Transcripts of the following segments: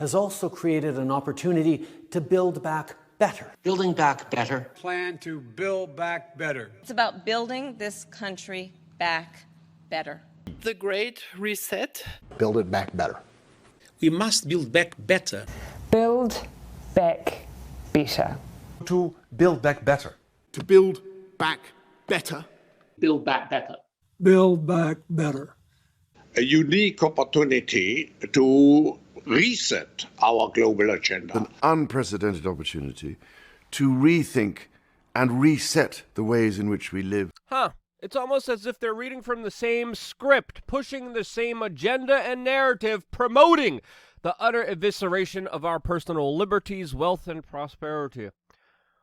has also created an opportunity to build back better. Building back better. Plan to build back better. It's about building this country back better. The Great Reset. Build it back better. We must build back better. Build back better. To build back better. To build back better. Build back better. Build back better. A unique opportunity to reset our global agenda. An unprecedented opportunity to rethink and reset the ways in which we live. It's almost as if they're reading from the same script, pushing the same agenda and narrative, promoting the utter evisceration of our personal liberties, wealth, and prosperity.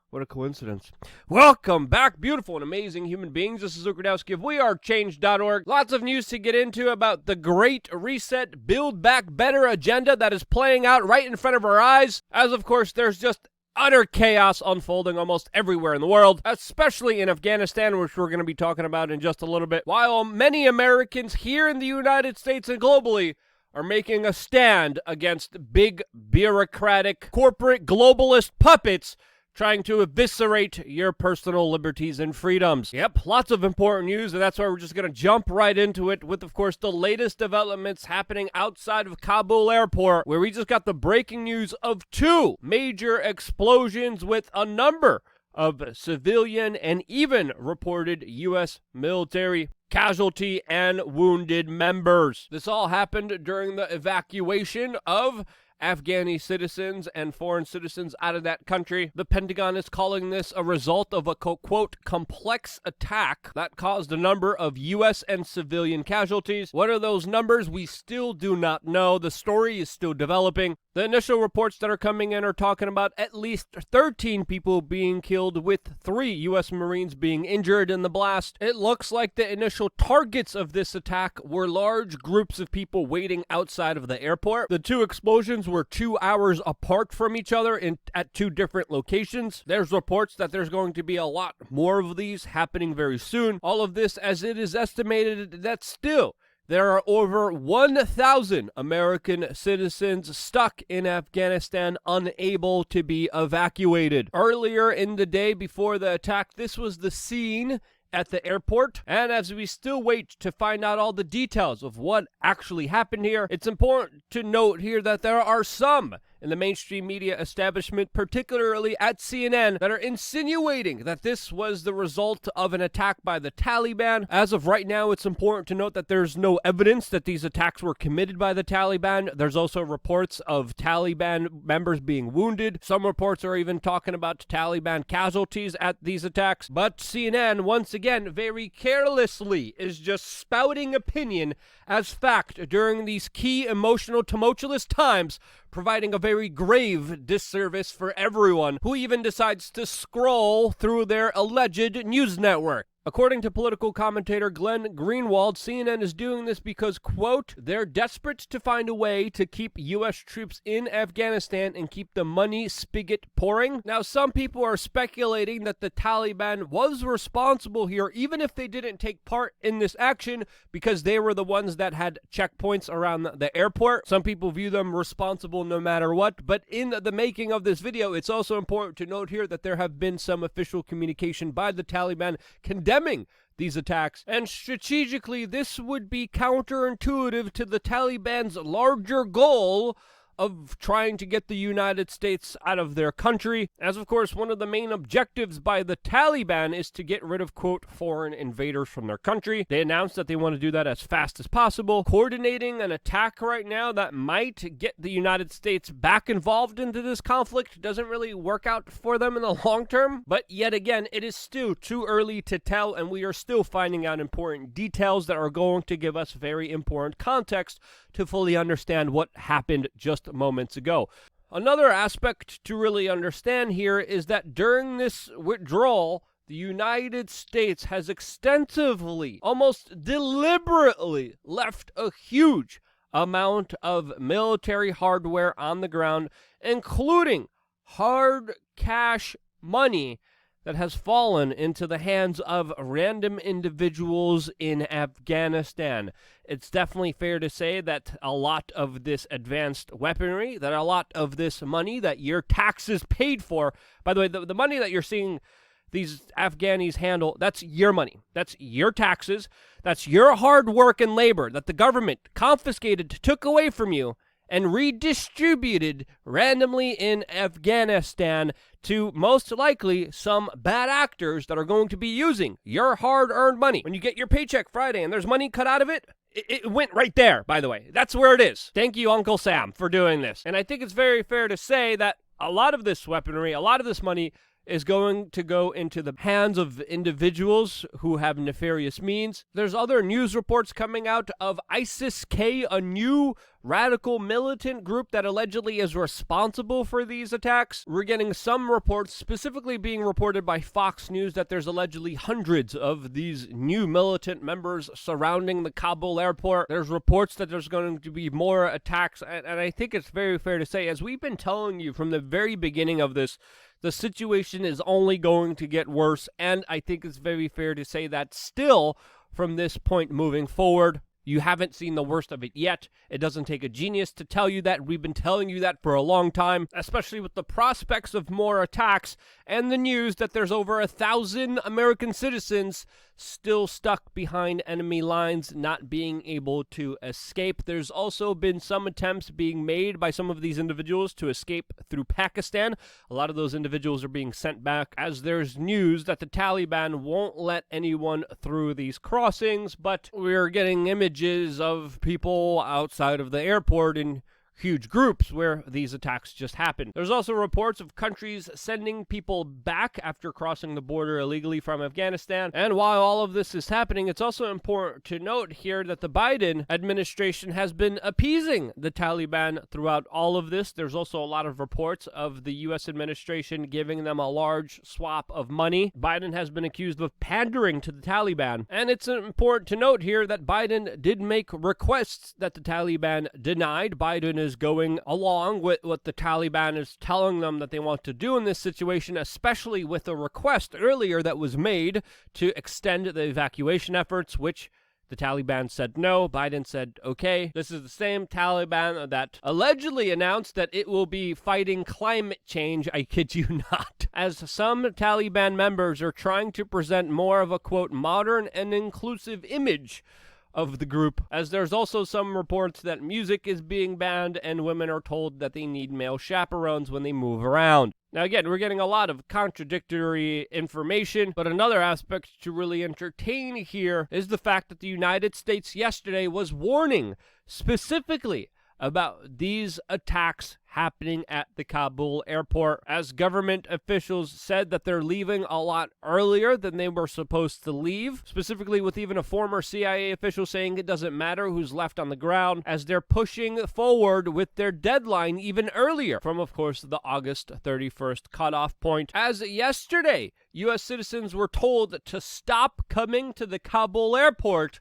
What a coincidence. Welcome back, beautiful and amazing human beings. This is Luke Rudowski of WeAreChange.org. Lots of news to get into about the Great Reset, Build Back Better agenda that is playing out right in front of our eyes. As, of course, there's just utter chaos unfolding almost everywhere in the world, especially in Afghanistan, which we're going to be talking about in just a little bit. While many Americans here in the United States and globally are making a stand against big, bureaucratic, corporate, globalist puppets trying to eviscerate your personal liberties and freedoms. Yep, lots of important news, and that's why we're just going to jump right into it with, of course, the latest developments happening outside of Kabul airport, where we just got the breaking news of 2 major explosions with a number of civilian and even reported U.S. military casualty and wounded members. This all happened during the evacuation of Afghani citizens and foreign citizens out of that country. The Pentagon is calling this a result of a, quote, complex attack that caused a number of U.S. and civilian casualties. What are those numbers? We still do not know. The story is still developing. The initial reports that are coming in are talking about at least 13 people being killed, with 3 U.S. Marines being injured in the blast. It looks like the initial targets of this attack were large groups of people waiting outside of the airport. The 2 explosions were 2 hours apart from each other at 2 different locations. There's reports that there's going to be a lot more of these happening very soon. All of this as it is estimated that still there are over 1,000 American citizens stuck in Afghanistan, unable to be evacuated. Earlier in the day before the attack, this was the scene at the airport, and as we still wait to find out all the details of what actually happened here, it's important to note here that there are some in the mainstream media establishment, particularly at CNN, that are insinuating that this was the result of an attack by the Taliban. As of right now, it's important to note that there's no evidence that these attacks were committed by the Taliban. There's also reports of Taliban members being wounded. Some reports are even talking about Taliban casualties at these attacks. But CNN, once again, very carelessly is just spouting opinion as fact during these key emotional, tumultuous times, providing a very grave disservice for everyone who even decides to scroll through their alleged news network. According to political commentator Glenn Greenwald, CNN is doing this because, quote, they're desperate to find a way to keep U.S. troops in Afghanistan and keep the money spigot pouring. Now, some people are speculating that the Taliban was responsible here, even if they didn't take part in this action, because they were the ones that had checkpoints around the airport. Some people view them responsible no matter what, but in the making of this video, it's also important to note here that there have been some official communication by the Taliban condemning these attacks, and strategically this would be counterintuitive to the Taliban's larger goal of trying to get the United States out of their country, as of course one of the main objectives by the Taliban is to get rid of, quote, foreign invaders from their country. They announced that they want to do that as fast as possible, coordinating an attack right now that might get the United States back involved into this conflict. Doesn't really work out for them in the long term, but yet again, it is still too early to tell, and we are still finding out important details that are going to give us very important context to fully understand what happened just moments ago. Another aspect to really understand here is that during this withdrawal, the United States has extensively, almost deliberately, left a huge amount of military hardware on the ground, including hard cash money that has fallen into the hands of random individuals in Afghanistan. It's definitely fair to say that a lot of this advanced weaponry, that a lot of this money that your taxes paid for, by the way, the money that you're seeing these Afghanis handle, that's your money. That's your taxes. That's your hard work and labor that the government confiscated, took away from you, and redistributed randomly in Afghanistan to most likely some bad actors that are going to be using your hard-earned money. When you get your paycheck Friday and there's money cut out of it, it went right there, by the way. That's where it is. Thank you, Uncle Sam, for doing this. And I think it's very fair to say that a lot of this weaponry, a lot of this money is going to go into the hands of individuals who have nefarious means. There's other news reports coming out of ISIS-K, a new radical militant group that allegedly is responsible for these attacks. We're getting some reports, specifically being reported by Fox News, that there's allegedly hundreds of these new militant members surrounding the Kabul airport. There's reports that there's going to be more attacks, and I think it's very fair to say, as we've been telling you from the very beginning of this, the situation is only going to get worse, and I think it's very fair to say that still, from this point moving forward, you haven't seen the worst of it yet. It doesn't take a genius to tell you that. We've been telling you that for a long time, especially with the prospects of more attacks and the news that there's over 1,000 American citizens still stuck behind enemy lines, not being able to escape. There's also been some attempts being made by some of these individuals to escape through Pakistan. A lot of those individuals are being sent back, as there's news that the Taliban won't let anyone through these crossings, but we're getting images of people outside of the airport in huge groups where these attacks just happen. There's also reports of countries sending people back after crossing the border illegally from Afghanistan. And while all of this is happening, it's also important to note here that the Biden administration has been appeasing the Taliban throughout all of this. There's also a lot of reports of the U.S. administration giving them a large swap of money. Biden has been accused of pandering to the Taliban. And it's important to note here that Biden did make requests that the Taliban denied. Biden is going along with what the Taliban is telling them that they want to do in this situation, especially with a request earlier that was made to extend the evacuation efforts, which the Taliban said no. Biden said, okay. This is the same Taliban that allegedly announced that it will be fighting climate change, I kid you not, as some Taliban members are trying to present more of a, quote, modern and inclusive image of the group, as there's also some reports that music is being banned and women are told that they need male chaperones when they move around. Now again, we're getting a lot of contradictory information, but another aspect to really entertain here is the fact that the United States yesterday was warning specifically about these attacks happening at the Kabul airport, as government officials said that they're leaving a lot earlier than they were supposed to leave, specifically with even a former CIA official saying it doesn't matter who's left on the ground, as they're pushing forward with their deadline even earlier from, of course, the August 31st cutoff point. As yesterday, U.S. citizens were told to stop coming to the Kabul airport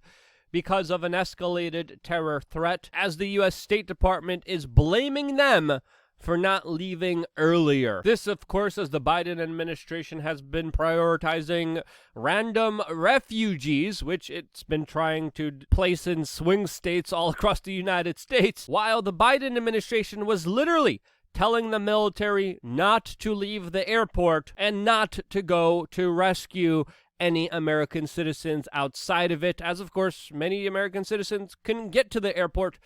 because of an escalated terror threat, as the U.S. State Department is blaming them for not leaving earlier. This, of course, as the Biden administration has been prioritizing random refugees, which it's been trying to place in swing states all across the United States, while the Biden administration was literally telling the military not to leave the airport and not to go to rescue any American citizens outside of it, as of course many American citizens couldn't get to the airport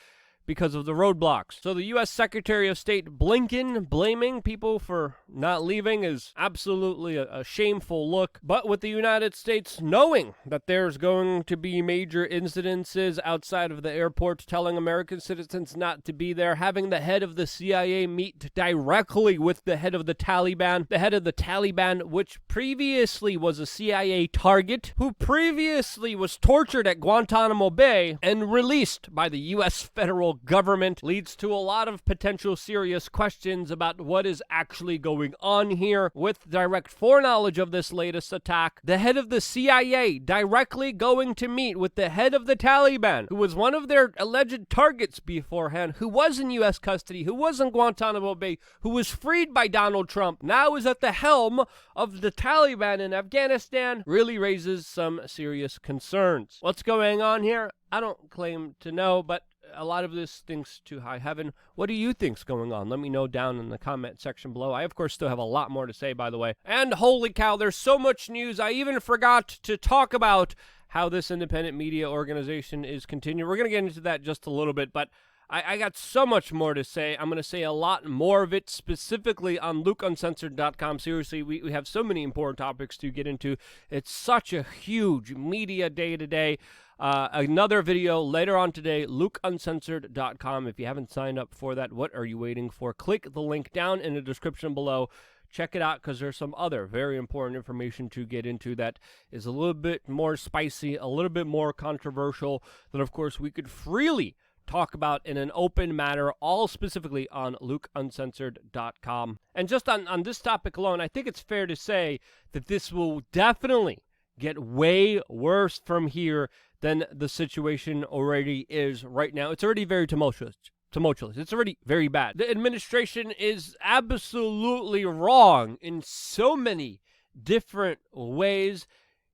because of the roadblocks. So the U.S. Secretary of State Blinken blaming people for not leaving is absolutely a shameful look. But with the United States knowing that there's going to be major incidences outside of the airport, telling American citizens not to be there, having the head of the CIA meet directly with the head of the Taliban, which previously was a CIA target, who previously was tortured at Guantanamo Bay and released by the U.S. federal government leads to a lot of potential serious questions about what is actually going on here. With direct foreknowledge of this latest attack, the head of the CIA directly going to meet with the head of the Taliban, who was one of their alleged targets beforehand, who was in U.S. custody, who was in Guantanamo Bay, who was freed by Donald Trump, now is at the helm of the Taliban in Afghanistan, really raises some serious concerns. What's going on here? I don't claim to know, but a lot of this stinks to high heaven. What do you think's going on? Let me know down in the comment section below. I, of course, still have a lot more to say, by the way. And holy cow, there's so much news. I even forgot to talk about how this independent media organization is continuing. We're going to get into that just a little bit, but I got so much more to say. I'm going to say a lot more of it specifically on LukeUncensored.com. Seriously, we have so many important topics to get into. It's such a huge media day today. Another video later on today, LukeUncensored.com. If you haven't signed up for that, what are you waiting for? Click the link down in the description below. Check it out because there's some other very important information to get into that is a little bit more spicy, a little bit more controversial, that of course we could freely talk about in an open manner, all specifically on LukeUncensored.com. And just on this topic alone, I think it's fair to say that this will definitely get way worse from here than the situation already is right now. It's already very tumultuous. It's already very bad. The administration is absolutely wrong in so many different ways.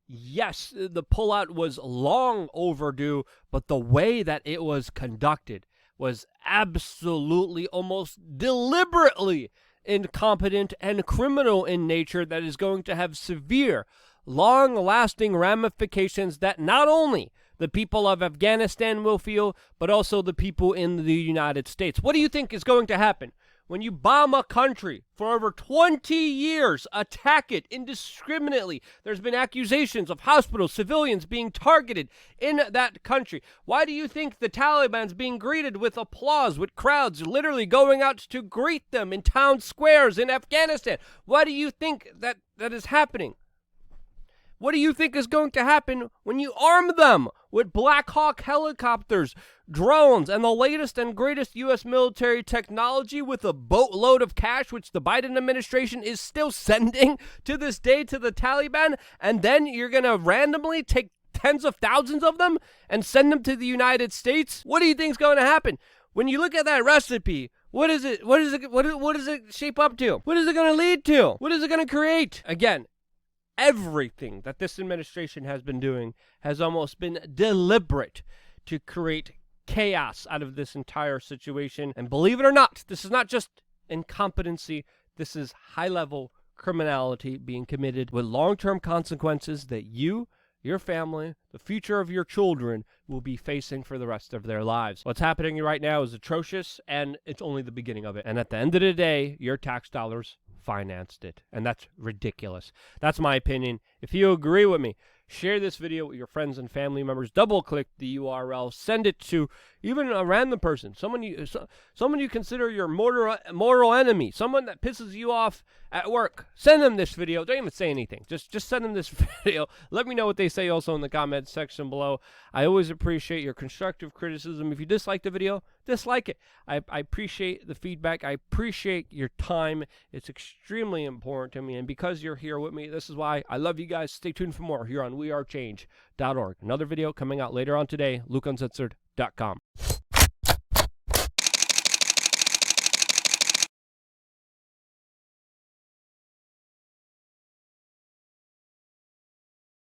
Yes, the pullout was long overdue, but the way that it was conducted was absolutely, almost deliberately incompetent and criminal in nature, that is going to have severe, long-lasting ramifications that not only the people of Afghanistan will feel, but also the people in the United States. What do you think is going to happen when you bomb a country for over 20 years, attack it indiscriminately? There's been accusations of hospitals, civilians being targeted in that country. Why do you think the Taliban's being greeted with applause, with crowds literally going out to greet them in town squares in Afghanistan? Why do you think that is happening? What do you think is going to happen when you arm them with Black Hawk helicopters, drones, and the latest and greatest U.S. military technology with a boatload of cash, which the Biden administration is still sending to this day to the Taliban, and then you're going to randomly take tens of thousands of them and send them to the United States? What do you think is going to happen? When you look at that recipe, what does it shape up to? What is it going to lead to? What is it going to create? Again, everything that this administration has been doing has almost been deliberate to create chaos out of this entire situation. And believe it or not, this is not just incompetency. This is high-level criminality being committed with long-term consequences that you, your family, the future of your children will be facing for the rest of their lives. What's happening right now is atrocious, and it's only the beginning of it. And at the end of the day, your tax dollars financed it, and that's ridiculous. That's my opinion. If you agree with me, share this video with your friends and family members. Double click the URL, send it to even a random person, someone you consider your mortal enemy, someone that pisses you off at work. Send them this video. Don't even say anything. Just send them this video. Let me know what they say also in the comments section below. I always appreciate your constructive criticism. If you dislike the video, dislike it. I appreciate the feedback. I appreciate your time. It's extremely important to me, and because you're here with me, this is why I love you guys. Stay tuned for more here on wearechange.org. Another video coming out later on today, LukeUncensored.com.